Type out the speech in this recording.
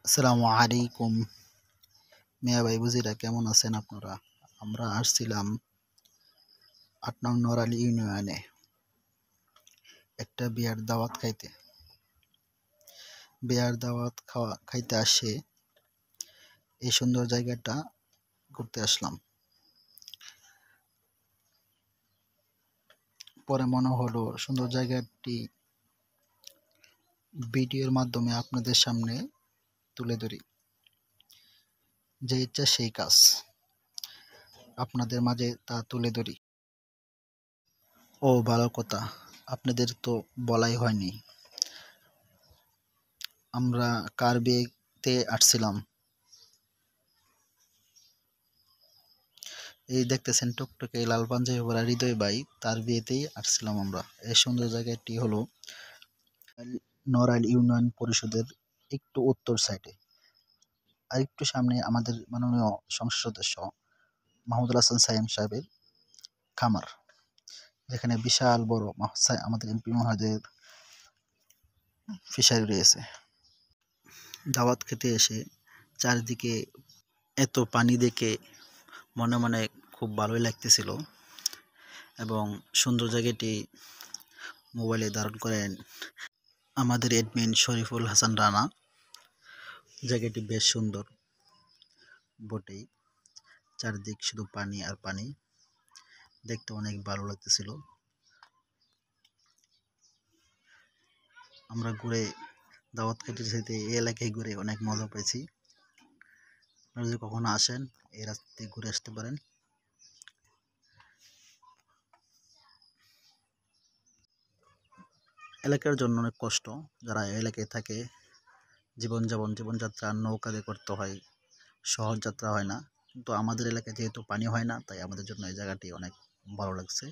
আসসালামু আলাইকুম মিয়া ভাই বুজিরা, কেমন আছেন আপনারা? আমরা আসছিলাম ৮ নং নোয়ারালী ইউনিয়নে একটা বিয়ার দাওয়াত খাইতে। বিয়ার দাওয়াত খাইতে আসে এই সুন্দর জায়গাটা ঘুরতে আসলাম। পরে মনে হলো সুন্দর জায়গাটি ভিডিওর মাধ্যমে আপনাদের সামনে তুলে ধরি। যে ইচ্ছা সেই কাজ, আপনাদের মাঝে তা তুলে ধরি। ও ভালো কথা, আপনাদের তো বলাই হয়নি, আমরা কার বিয়েতে আসছিলাম। এই দেখতেছেন টকটকে লাল পাঞ্জাবি পরা হৃদয় ভাই, তার বিয়েতেই আসছিলাম আমরা। এই সুন্দর জায়গাটি হলো নড়াইল ইউনিয়ন পরিষদের একটু উত্তর সাইডে, আর একটু সামনে আমাদের মাননীয় সংসদ সদস্য মাহমুদুল হাসান সাইম সাহেবের খামার, যেখানে বিশাল বড় আমাদের এমপি মহোদয়ের ফিশারি রয়েছে। দাওয়াত খেতে এসে চারিদিকে এত পানি দেখে মনে মনে খুব ভালোই লাগতেছিল, এবং সুন্দর জায়গাটি মোবাইলে ধারণ করেন আমাদের অ্যাডমিন শরীফুল হাসান রানা। জায়গাটি বেশ সুন্দর বটেই, চারদিক শুধু পানি আর পানি, দেখতে অনেক ভালো লাগতেছিল। আমরা ঘুরে দাওয়াত খেতে যেতে এই এলাকায় ঘুরে অনেক মজা পেয়েছি। আপনারা যদি কখনো আসেন এই রাস্তা দিয়ে ঘুরে আসতে পারেন। এলাকার জন্য অনেক কষ্ট, যারা এলাকায় থাকে জীবনযাত্রা নৌকাতে করতে হয়, সহজ যাত্রা হয় না। কিন্তু আমাদের এলাকায় যেহেতু পানি হয় না, তাই আমাদের জন্য এই জায়গাটি অনেক ভালো লাগছে।